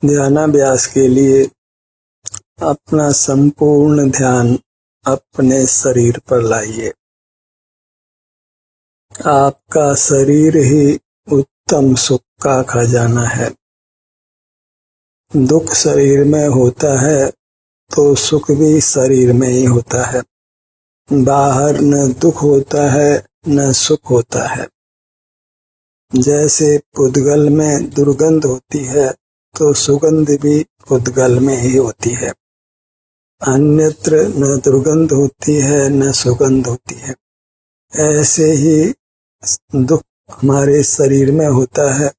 ध्यानाभ्यास के लिए अपना संपूर्ण ध्यान अपने शरीर पर लाइए। आपका शरीर ही उत्तम सुख का खजाना है। दुख शरीर में होता है तो सुख भी शरीर में ही होता है। बाहर न दुख होता है न सुख होता है। जैसे पुद्गल में दुर्गंध होती है तो सुगंध भी पुद्गल में ही होती है। अन्यत्र न दुर्गंध होती है न सुगंध होती है। ऐसे ही दुख हमारे शरीर में होता है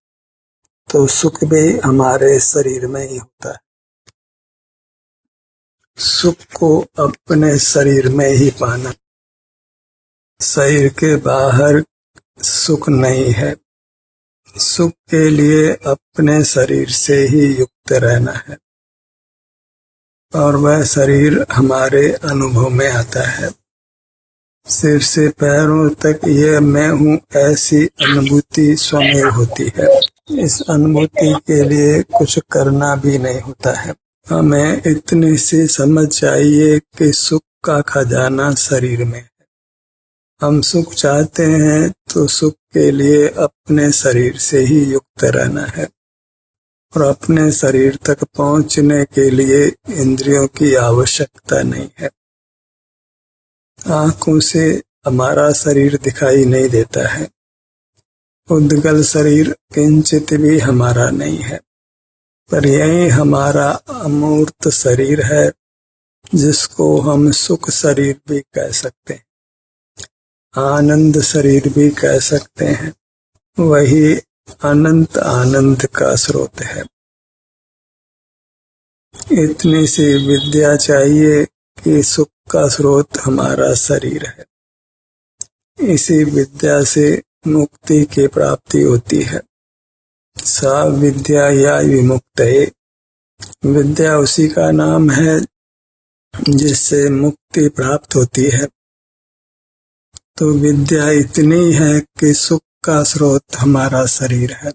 तो सुख भी हमारे शरीर में ही होता है। सुख को अपने शरीर में ही पाना। शरीर के बाहर सुख नहीं है। सुख के लिए अपने शरीर से ही युक्त रहना है और वह शरीर हमारे अनुभव में आता है। सिर से पैरों तक ये मैं हूँ ऐसी अनुभूति स्वमेव होती है। इस अनुभूति के लिए कुछ करना भी नहीं होता है। हमें इतनी सी समझ चाहिए कि सुख का खजाना शरीर में है। हम सुख चाहते हैं तो सुख के लिए अपने शरीर से ही युक्त रहना है और अपने शरीर तक पहुंचने के लिए इंद्रियों की आवश्यकता नहीं है। आँखों से हमारा शरीर दिखाई नहीं देता है। उद्गल शरीर किंचित भी हमारा नहीं है, पर यही हमारा अमूर्त शरीर है जिसको हम सुख शरीर भी कह सकते हैं, आनंद शरीर भी कह सकते हैं। वही अनंत आनंद का स्रोत है। इतनी सी विद्या चाहिए कि सुख का स्रोत हमारा शरीर है। इसी विद्या से मुक्ति की प्राप्ति होती है। सा विद्या या विमुक्तये। विद्या उसी का नाम है जिससे मुक्ति प्राप्त होती है। तो विद्या इतनी है कि सुख का स्रोत हमारा शरीर है।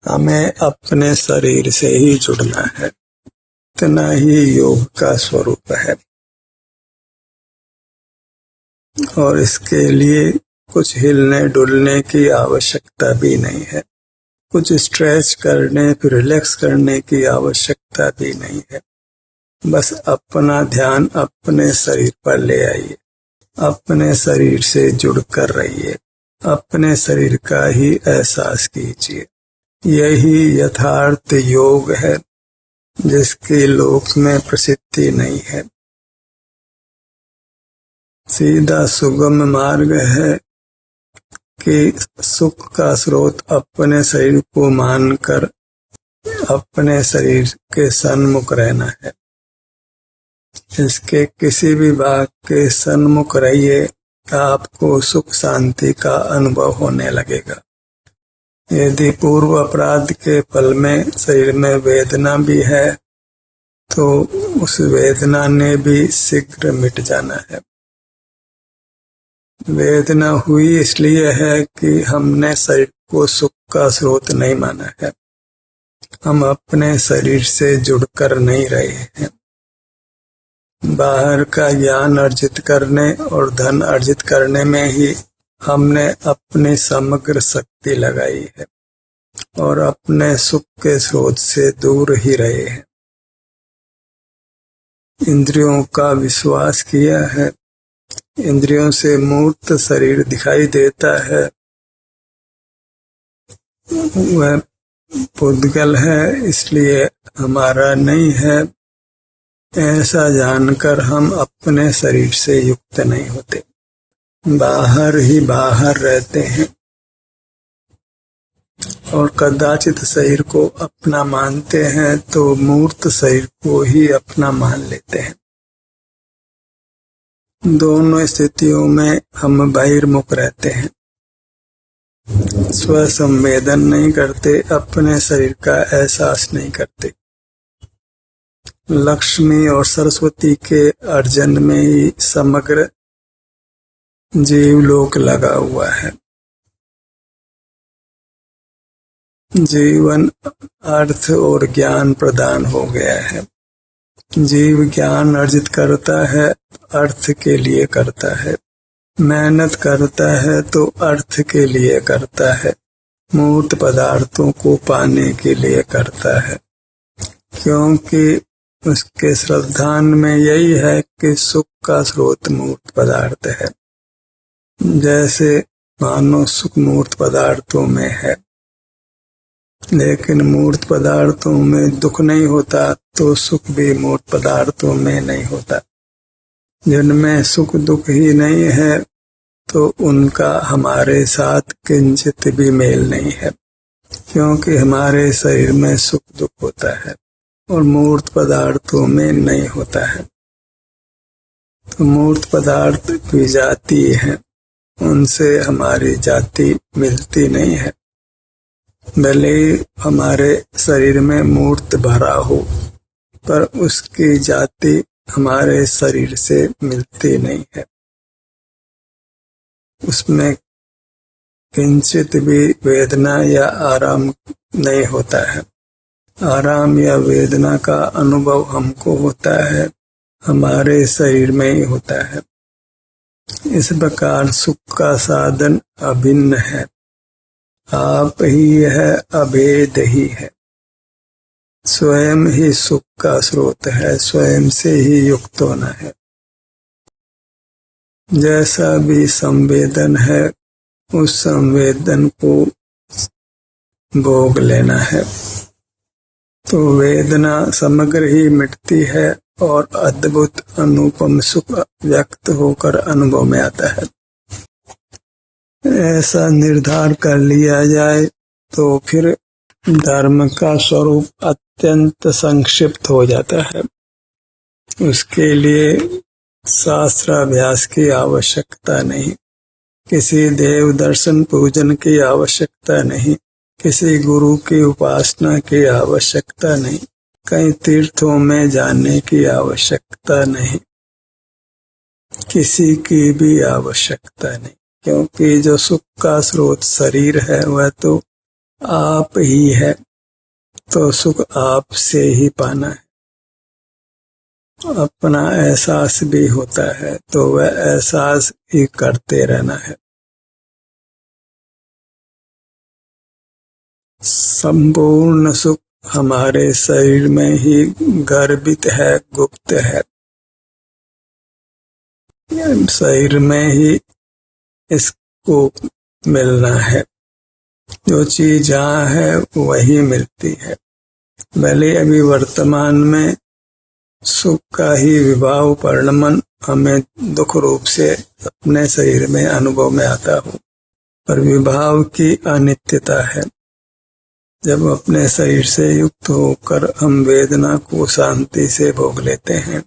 हमें अपने शरीर से ही जुड़ना है। इतना ही योग का स्वरूप है और इसके लिए कुछ हिलने डुलने की आवश्यकता भी नहीं है। कुछ स्ट्रेच करने फिर रिलैक्स करने की आवश्यकता भी नहीं है। बस अपना ध्यान अपने शरीर पर ले आइए। अपने शरीर से जुड़कर रहिए। अपने शरीर का ही एहसास कीजिए। यही यथार्थ योग है जिसकी लोक में प्रसिद्धि नहीं है। सीधा सुगम मार्ग है कि सुख का स्रोत अपने शरीर को मानकर अपने शरीर के सन्मुख रहना है। इसके किसी भी भाग के सन्मुख रहिए, आपको सुख शांति का अनुभव होने लगेगा। यदि पूर्व अपराध के फल में शरीर में वेदना भी है तो उस वेदना ने भी शीघ्र मिट जाना है। वेदना हुई इसलिए है कि हमने शरीर को सुख का स्रोत नहीं माना है। हम अपने शरीर से जुड़कर नहीं रहे हैं। बाहर का ज्ञान अर्जित करने और धन अर्जित करने में ही हमने अपनी समग्र शक्ति लगाई है और अपने सुख के स्रोत से दूर ही रहे हैं। इंद्रियों का विश्वास किया है। इंद्रियों से मूर्त शरीर दिखाई देता है। वह पुद्गल है इसलिए हमारा नहीं है। ऐसा जानकर हम अपने शरीर से युक्त नहीं होते, बाहर ही बाहर रहते हैं और कदाचित शरीर को अपना मानते हैं तो मूर्त शरीर को ही अपना मान लेते हैं। दोनों स्थितियों में हम बहिर्मुख रहते हैं। स्व संवेदन नहीं करते, अपने शरीर का एहसास नहीं करते। लक्ष्मी और सरस्वती के अर्जन में ही समग्र जीवलोक लगा हुआ है। जीवन अर्थ और ज्ञान प्रदान हो गया है। जीव ज्ञान अर्जित करता है, अर्थ के लिए करता है। मेहनत करता है तो अर्थ के लिए करता है, मूर्त पदार्थों को पाने के लिए करता है, क्योंकि उसके श्रद्धान में यही है कि सुख का स्रोत मूर्त पदार्थ है। जैसे मानो सुख मूर्त पदार्थों में है, लेकिन मूर्त पदार्थों में दुख नहीं होता, तो सुख भी मूर्त पदार्थों में नहीं होता। जिनमें सुख दुख ही नहीं है तो उनका हमारे साथ किंचित भी मेल नहीं है, क्योंकि हमारे शरीर में सुख दुख होता है और मूर्त पदार्थों में नहीं होता है। तो मूर्त पदार्थ की जाति है, उनसे हमारी जाति मिलती नहीं है। भले ही हमारे शरीर में मूर्त भरा हो, पर उसकी जाति हमारे शरीर से मिलती नहीं है। उसमें किंचित भी वेदना या आराम नहीं होता है। आराम या वेदना का अनुभव हमको होता है, हमारे शरीर में ही होता है। इस प्रकार सुख का साधन अभिन्न है, आप ही है, अभेद ही है। स्वयं ही सुख का स्रोत है, स्वयं से ही युक्त होना है। जैसा भी संवेदन है, उस संवेदन को भोग लेना है, तो वेदना समग्र ही मिटती है और अद्भुत अनुपम सुख व्यक्त होकर अनुभव में आता है। ऐसा निर्धार कर लिया जाए तो फिर धर्म का स्वरूप अत्यंत संक्षिप्त हो जाता है। उसके लिए शास्त्राभ्यास की आवश्यकता नहीं, किसी देव दर्शन पूजन की आवश्यकता नहीं, किसी गुरु की उपासना की आवश्यकता नहीं, कई तीर्थों में जाने की आवश्यकता नहीं, किसी की भी आवश्यकता नहीं, क्योंकि जो सुख का स्रोत शरीर है वह तो आप ही है, तो सुख आप से ही पाना है। अपना एहसास भी होता है तो वह एहसास ही करते रहना है। संपूर्ण सुख हमारे शरीर में ही गर्भित है, गुप्त है। शरीर में ही इसको मिलना है। जो चीज जहाँ है वही मिलती है। भले अभी वर्तमान में सुख का ही विभाव परिणमन हमें दुख रूप से अपने शरीर में अनुभव में आता हो, पर विभाव की अनित्यता है। जब अपने शरीर से युक्त होकर हम वेदना को शांति से भोग लेते हैं,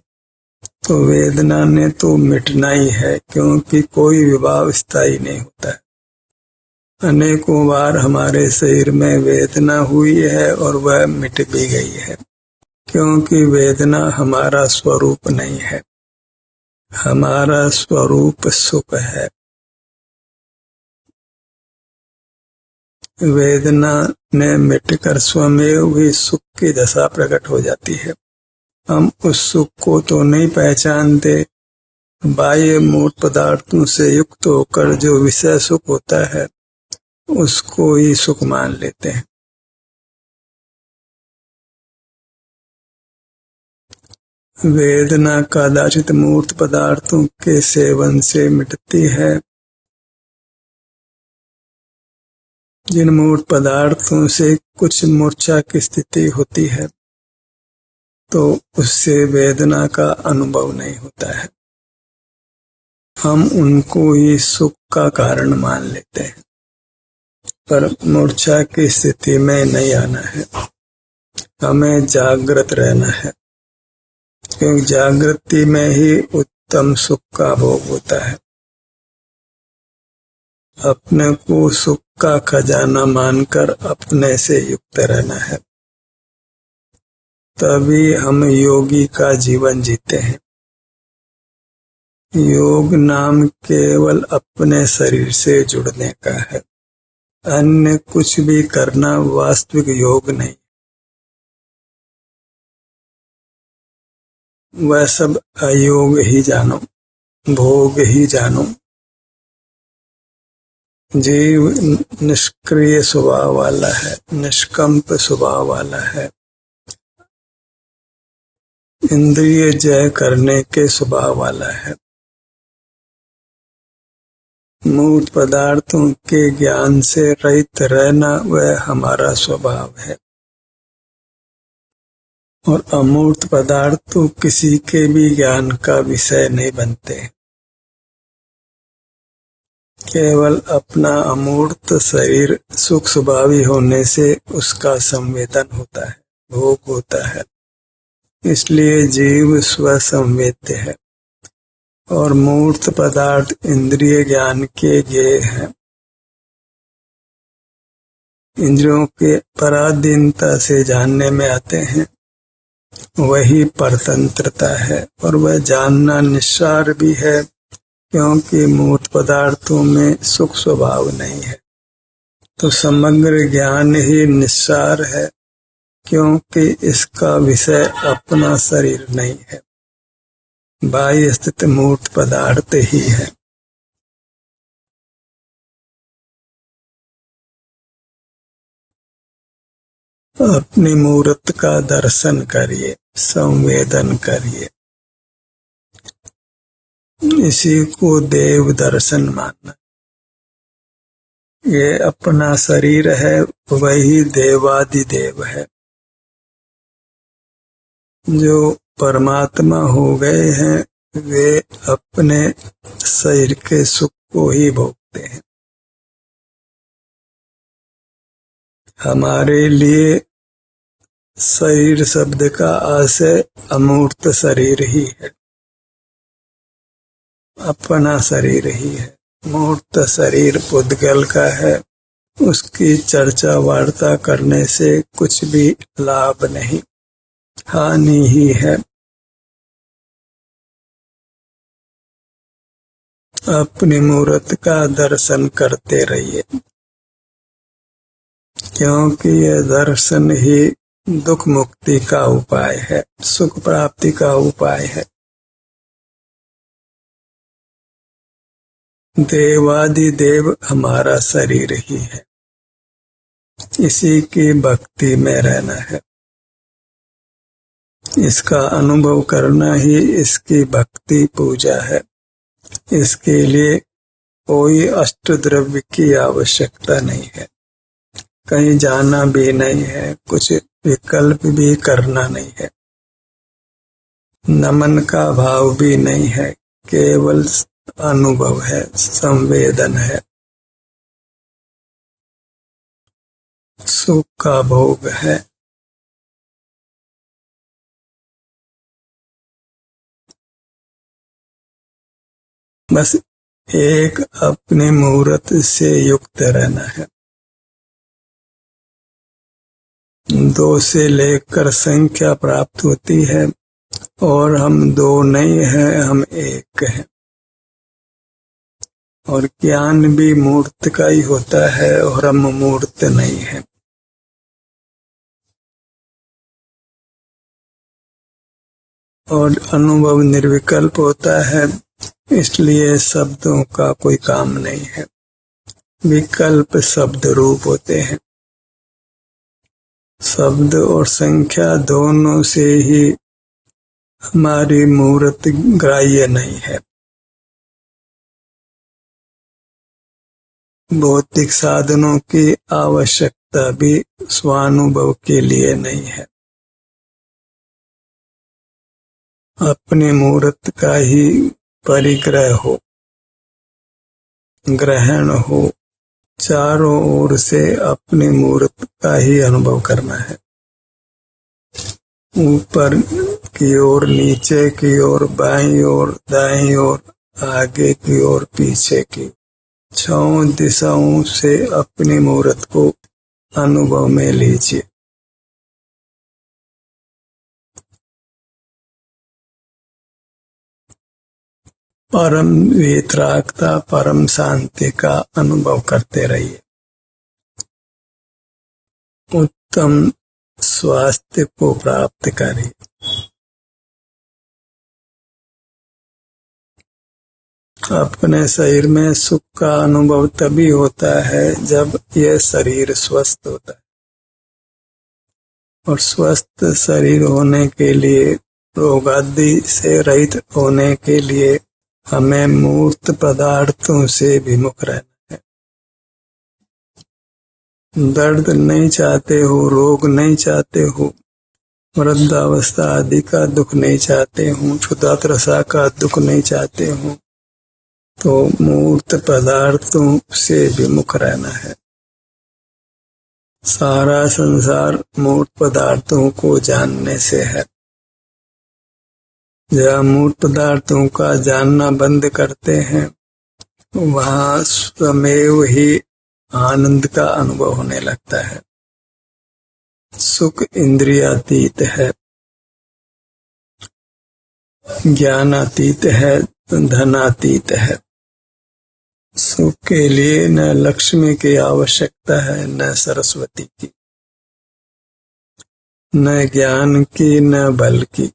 तो वेदना ने तो मिटना ही है, क्योंकि कोई विभाव स्थायी नहीं होता है। अनेकों बार हमारे शरीर में वेदना हुई है और वह मिट भी गई है, क्योंकि वेदना हमारा स्वरूप नहीं है। हमारा स्वरूप सुख है। वेदना ने मिटकर स्वमेव ही सुख की दशा प्रकट हो जाती है। हम उस सुख को तो नहीं पहचानते, बाह्य मूर्त पदार्थों से युक्त होकर जो विषय सुख होता है उसको ही सुख मान लेते हैं। वेदना कदाचित मूर्त पदार्थों के सेवन से मिटती है। जिन मूर्त पदार्थों से कुछ मूर्छा की स्थिति होती है, तो उससे वेदना का अनुभव नहीं होता है। हम उनको ही सुख का कारण मान लेते हैं, पर मूर्छा की स्थिति में नहीं आना है। हमें जागृत रहना है, क्योंकि जागृति में ही उत्तम सुख का भोग होता है। अपने को सुख का खजाना मानकर अपने से युक्त रहना है, तभी हम योगी का जीवन जीते हैं। योग नाम केवल अपने शरीर से जुड़ने का है, अन्य कुछ भी करना वास्तविक योग नहीं। वह सब अयोग ही जानो, भोग ही जानो। जीव निष्क्रिय स्वभाव वाला है, निष्कंप स्वभाव वाला है, इंद्रिय जय करने के स्वभाव वाला है। मूर्त पदार्थों के ज्ञान से रहित रहना वह हमारा स्वभाव है। और अमूर्त पदार्थ तो किसी के भी ज्ञान का विषय नहीं बनते। केवल अपना अमूर्त शरीर सुख स्वभावी होने से उसका संवेदन होता है, भोग होता है। इसलिए जीव स्वसंवेद्य है और मूर्त पदार्थ इंद्रिय ज्ञान के ज्ञेय हैं। इंद्रियों के पराधीनता से जानने में आते हैं, वही परतंत्रता है। और वह जानना निस्सार भी है, क्योंकि मूर्त पदार्थों में सुख स्वभाव नहीं है। तो समग्र ज्ञान ही निस्सार है, क्योंकि इसका विषय अपना शरीर नहीं है, बाह्य स्थित मूर्त पदार्थ ही है। अपनी मूर्त का दर्शन करिए, संवेदन करिए। इसी को देव दर्शन मानना। ये अपना शरीर है, वही देवादिदेव है। जो परमात्मा हो गए हैं, वे अपने शरीर के सुख को ही भोगते हैं। हमारे लिए शरीर शब्द का आशय अमूर्त शरीर ही है, अपना शरीर ही है। मूर्त शरीर पुद्गल का है, उसकी चर्चा वार्ता करने से कुछ भी लाभ नहीं, हानि ही है। अपनी मूर्त का दर्शन करते रहिए, क्योंकि यह दर्शन ही दुख मुक्ति का उपाय है, सुख प्राप्ति का उपाय है। देवादिदेव हमारा शरीर ही है, इसी की भक्ति में रहना है। इसका अनुभव करना ही इसकी भक्ति पूजा है। इसके लिए कोई अष्टद्रव्य की आवश्यकता नहीं है, कहीं जाना भी नहीं है, कुछ विकल्प भी करना नहीं है, नमन का भाव भी नहीं है, केवल अनुभव है, संवेदन है, सुख का भोग है। बस एक अपनी मूर्त से युक्त रहना है। दो से लेकर संख्या प्राप्त होती है, और हम दो नहीं हैं, हम एक हैं। और ज्ञान भी मूर्त का ही होता है, और हम मूर्त नहीं है। और अनुभव निर्विकल्प होता है, इसलिए शब्दों का कोई काम नहीं है, विकल्प शब्द रूप होते हैं। शब्द और संख्या दोनों से ही हमारी मूर्त ग्राह्य नहीं है। भौतिक साधनों की आवश्यकता भी स्वानुभव के लिए नहीं है। अपनी मूर्त का ही परिग्रह हो, ग्रहण हो, चारों ओर से अपनी मूर्त का ही अनुभव करना है। ऊपर की ओर, नीचे की ओर, बाईं ओर, दाईं ओर, आगे की ओर, पीछे की, छहों दिशाओं से अपनी मूर्त को अनुभव में लीजिए। परम वीतरागता, परम शांति का अनुभव करते रहिए। उत्तम स्वास्थ्य को प्राप्त करे। अपने शरीर में सुख का अनुभव तभी होता है जब यह शरीर स्वस्थ होता है, और स्वस्थ शरीर होने के लिए, रोगादि से रहित होने के लिए हमें मूर्त पदार्थों से विमुख रहना है। दर्द नहीं चाहते हो, रोग नहीं चाहते हो, वृद्धावस्था आदि का दुख नहीं चाहते हो, क्षुधात्रसा का दुख नहीं चाहते हो, तो मूर्त पदार्थों से विमुख रहना है। सारा संसार मूर्त पदार्थों को जानने से है। जब मूर्त पदार्थों का जानना बंद करते हैं, वहाँ स्वमेव ही आनंद का अनुभव होने लगता है। सुख इंद्रियातीत है, ज्ञानातीत है, धनातीत है। सुख के लिए न लक्ष्मी की आवश्यकता है, न सरस्वती की, न ज्ञान की, न बल की।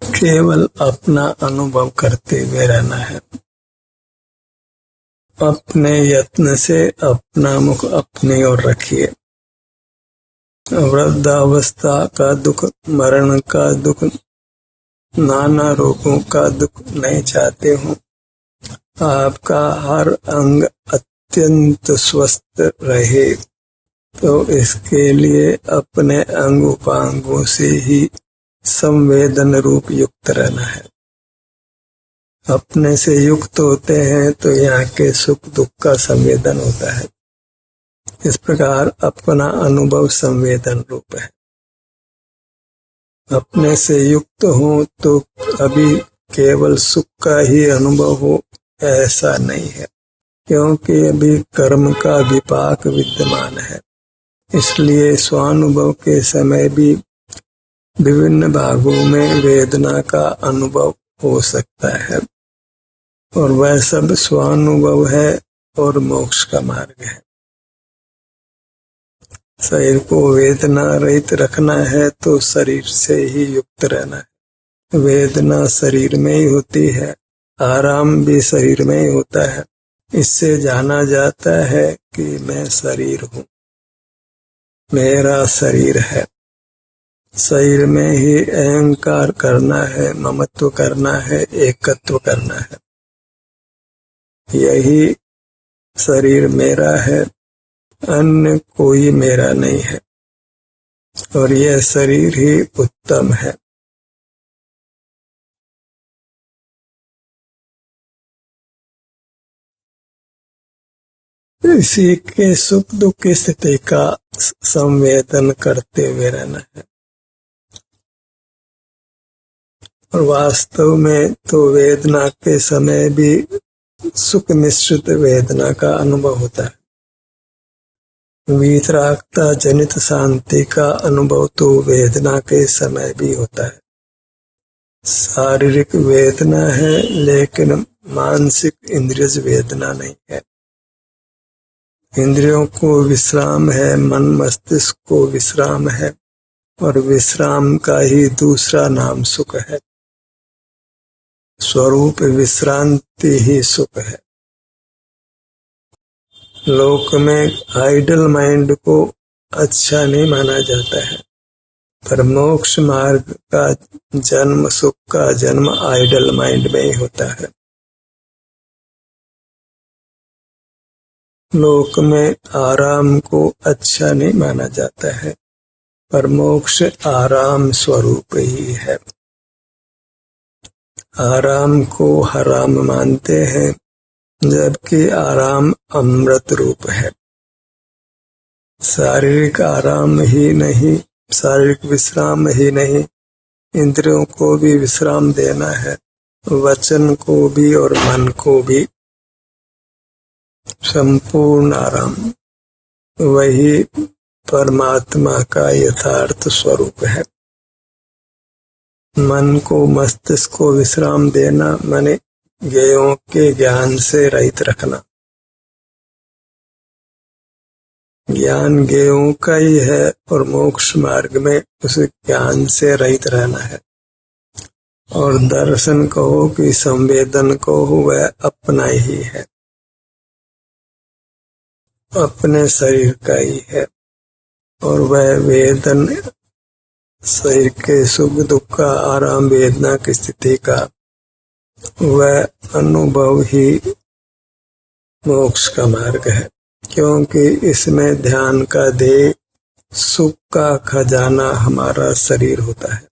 केवल अपना अनुभव करते हुए रहना है। अपने यत्न से अपना मुख अपनी ओर रखिए। वृद्धावस्था का दुख, मरण का दुख, नाना रोगों का दुख नहीं चाहते हो। आपका हर अंग अत्यंत स्वस्थ रहे, तो इसके लिए अपने अंग उपांगों से ही संवेदन रूप युक्त रहना है। अपने से युक्त होते हैं तो यहाँ के सुख दुख का संवेदन होता है। इस प्रकार अपना अनुभव संवेदन रूप है। अपने से युक्त हो तो अभी केवल सुख का ही अनुभव हो, ऐसा नहीं है, क्योंकि अभी कर्म का विपाक विद्यमान है। इसलिए स्वानुभव के समय भी विभिन्न भागों में वेदना का अनुभव हो सकता है, और वह सब स्वानुभव है और मोक्ष का मार्ग है। शरीर को वेदना रहित रखना है तो शरीर से ही युक्त रहना है। वेदना शरीर में ही होती है, आराम भी शरीर में ही होता है। इससे जाना जाता है कि मैं शरीर हूँ, मेरा शरीर है। शरीर में ही अहंकार करना है, ममत्व करना है, एकत्व करना है। यही शरीर मेरा है, अन्य कोई मेरा नहीं है, और यह शरीर ही उत्तम है। इसी के सुख दुख की स्थिति का संवेदन करते हुए रहना है। और वास्तव में तो वेदना के समय भी सुख मिश्रित वेदना का अनुभव होता है। वीतरागता जनित शांति का अनुभव तो वेदना के समय भी होता है। शारीरिक वेदना है, लेकिन मानसिक इंद्रियज वेदना नहीं है। इंद्रियों को विश्राम है, मन मस्तिष्क को विश्राम है, और विश्राम का ही दूसरा नाम सुख है। स्वरूप विश्रांति ही सुख है। लोक में आइडल माइंड को अच्छा नहीं माना जाता है, पर मोक्ष मार्ग का जन्म, सुख का जन्म आइडल माइंड में ही होता है। लोक में आराम को अच्छा नहीं माना जाता है, पर मोक्ष आराम स्वरूप ही है। आराम को हराम मानते हैं, जबकि आराम अमृत रूप है। शारीरिक आराम ही नहीं, शारीरिक विश्राम ही नहीं, इंद्रियों को भी विश्राम देना है, वचन को भी और मन को भी। संपूर्ण आराम वही परमात्मा का यथार्थ स्वरूप है। मन को, मस्तिष्क को विश्राम देना माने ज्ञेयों के ज्ञान से रहित रखना। ज्ञान ज्ञेयों का ही है और मोक्ष मार्ग में उस ज्ञान से रहित रहना है। और दर्शन कहो कि संवेदन कहो, वह अपना ही है, अपने शरीर का ही है। और वह वेदन शरीर के सुख दुख का, आराम वेदना की स्थिति का, वह अनुभव ही मोक्ष का मार्ग है। क्योंकि इसमें ध्यान का ध्येय सुख का खजाना हमारा शरीर होता है।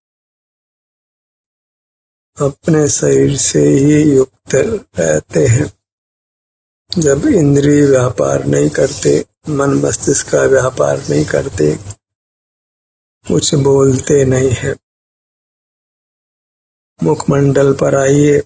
अपने शरीर से ही युक्त रहते हैं। जब इंद्रिय व्यापार नहीं करते, मन मस्तिष्क का व्यापार नहीं करते, कुछ बोलते नहीं है। मुखमंडल पर आइए,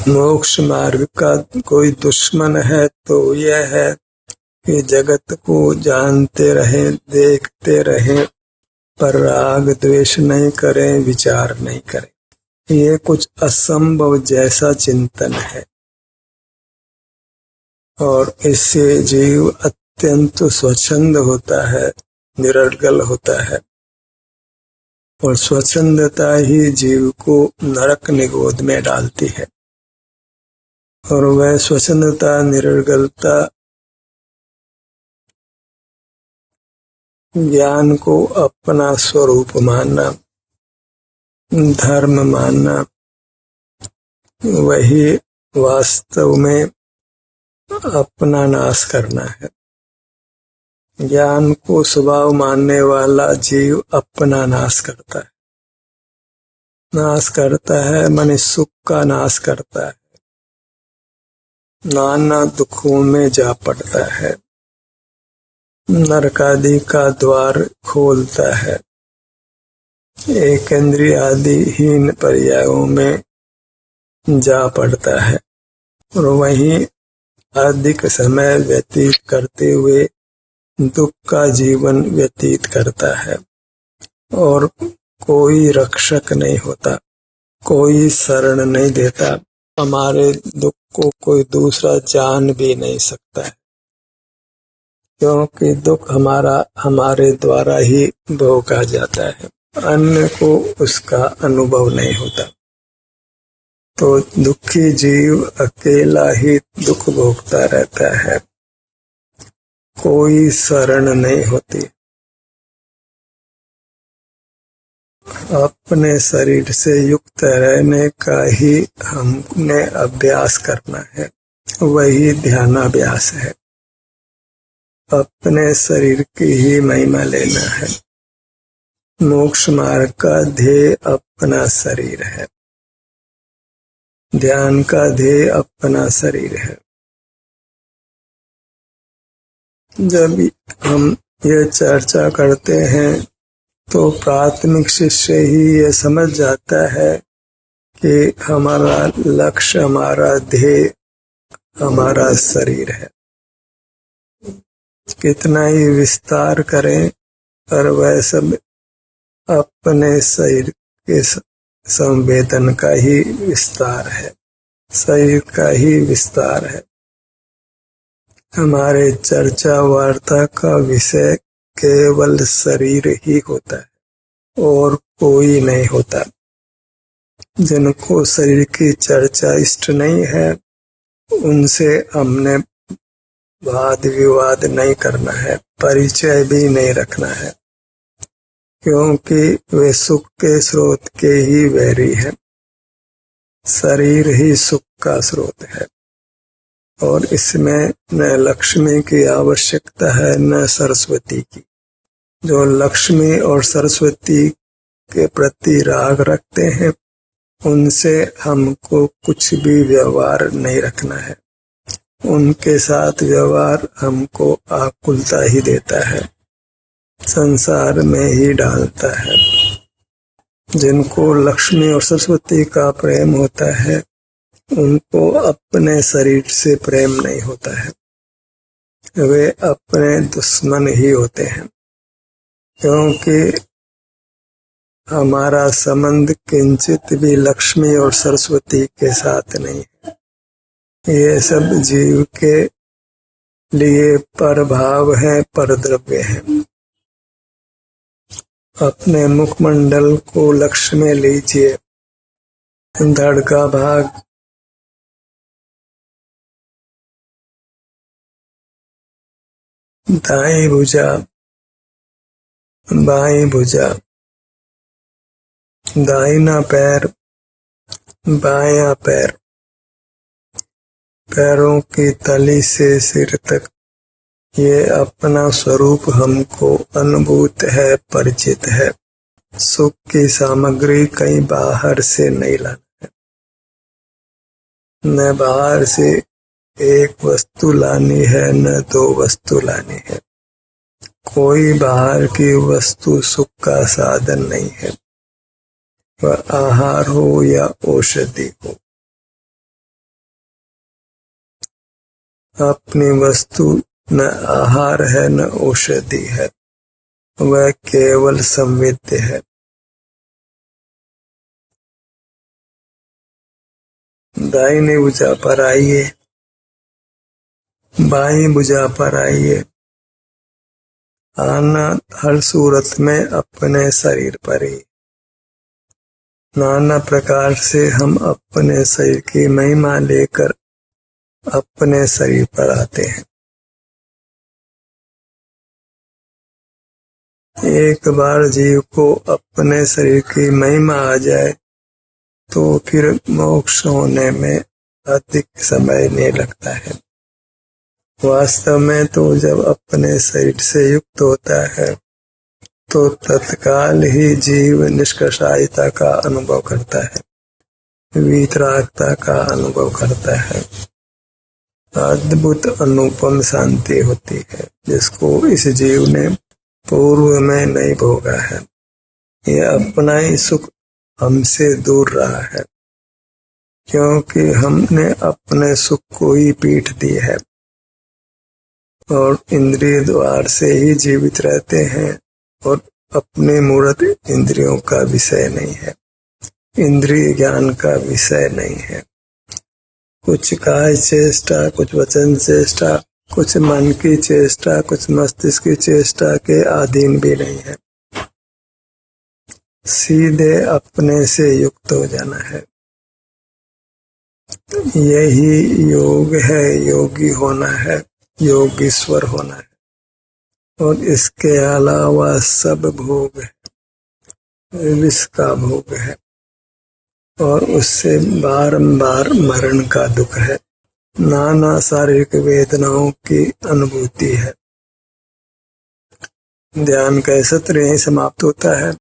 मोक्ष मार्ग का कोई दुश्मन है तो यह है कि जगत को जानते रहें, देखते रहें, पर राग द्वेष नहीं करें, विचार नहीं करें। ये कुछ असंभव जैसा चिंतन है और इससे जीव अत्यंत स्वच्छंद होता है, निरर्गल होता है। और स्वच्छंदता ही जीव को नरक निगोद में डालती है। और वह स्वच्छंदता, निरर्गलता ज्ञान को अपना स्वरूप मानना, धर्म मानना, वही वास्तव में अपना नाश करना है। ज्ञान को स्वभाव मानने वाला जीव अपना नाश करता है। नाश करता है माने सुख का नाश करता है, नाना दुखों में जा पड़ता है, नरक आदि का द्वार खोलता है, एक इंद्रिय आदि हीन पर्यायों में जा पड़ता है और वहीं अधिक समय व्यतीत करते हुए दुख का जीवन व्यतीत करता है। और कोई रक्षक नहीं होता, कोई शरण नहीं देता। हमारे दुख को कोई दूसरा जान भी नहीं सकता है, क्योंकि दुख हमारा हमारे द्वारा ही भोगा जाता है, अन्य को उसका अनुभव नहीं होता। तो दुखी जीव अकेला ही दुख भोगता रहता है, कोई शरण नहीं होती। अपने शरीर से युक्त रहने का ही हमने अभ्यास करना है, वही ध्यानाभ्यास है। अपने शरीर की ही महिमा लेना है। मोक्ष मार्ग का ध्येय अपना शरीर है, ध्यान का ध्येय अपना शरीर है। जब हम ये चर्चा करते हैं तो प्राथमिक शिष्य ही ये समझ जाता है कि हमारा लक्ष्य, हमारा ध्येय हमारा शरीर है। कितना ही विस्तार करें पर वह सब अपने शरीर के संवेदन का ही विस्तार है, शरीर का ही विस्तार है। हमारे चर्चा वार्ता का विषय केवल शरीर ही होता है और कोई नहीं होता। जिनको शरीर की चर्चा इष्ट नहीं है, उनसे हमने वाद विवाद नहीं करना है, परिचय भी नहीं रखना है, क्योंकि वे सुख के स्रोत के ही वैरी है। शरीर ही सुख का स्रोत है और इसमें न लक्ष्मी की आवश्यकता है न सरस्वती की। जो लक्ष्मी और सरस्वती के प्रति राग रखते हैं, उनसे हमको कुछ भी व्यवहार नहीं रखना है। उनके साथ व्यवहार हमको आकुलता ही देता है, संसार में ही डालता है। जिनको लक्ष्मी और सरस्वती का प्रेम होता है, उनको अपने शरीर से प्रेम नहीं होता है, वे अपने दुश्मन ही होते हैं, क्योंकि हमारा संबंध किंचित भी लक्ष्मी और सरस्वती के साथ नहीं है। ये सब जीव के लिए परभाव है, परद्रव्य है। अपने मुखमंडल को लक्ष्य में लीजिए, धड़ का भाग दाई भुजा, बाईं भुजा, दाहिना पैर, बायां पैर, पैरों की तली से सिर तक ये अपना स्वरूप हमको अनुभूत है, परिचित है। सुख की सामग्री कहीं बाहर से नहीं लाना है, न बाहर से एक वस्तु लानी है, न दो वस्तु लानी है। कोई बाहर की वस्तु सुख का साधन नहीं है, वह आहार हो या औषधि हो। अपनी वस्तु न आहार है, न औषधि है, वह केवल संवेद्य है। दाहिनी भुजा पर आइए, बाईं भुजा पर आइए। आना हर सूरत में अपने शरीर पर ही। नाना प्रकार से हम अपने शरीर की महिमा लेकर अपने शरीर पर आते हैं। एक बार जीव को अपने शरीर की महिमा आ जाए तो फिर मोक्ष होने में अधिक समय नहीं लगता है। वास्तव में तो जब अपने शरीर से युक्त होता है तो तत्काल ही जीव निष्कषायता का अनुभव करता है, वीतरागता का अनुभव करता है। अद्भुत अनुपम शांति होती है, जिसको इस जीव ने पूर्व में नहीं भोगा है। यह अपना ही सुख हमसे दूर रहा है, क्योंकि हमने अपने सुख को ही पीठ दी है और इंद्रिय द्वार से ही जीवित रहते हैं और अपने मूर्त इंद्रियों का विषय नहीं है, इंद्रिय ज्ञान का विषय नहीं है। कुछ काय चेष्टा, कुछ वचन चेष्टा, कुछ मन की चेष्टा, कुछ मस्तिष्क की चेष्टा के अधीन भी नहीं है। सीधे अपने से युक्त हो जाना है। यही योग है, योगी होना है, योगीश्वर होना है। और इसके अलावा सब भोग है, विष का भोग है और उससे बारंबार मरण का दुख है, नाना शारीरिक वेदनाओं की अनुभूति है। ध्यान का सत्र यहीं समाप्त होता है।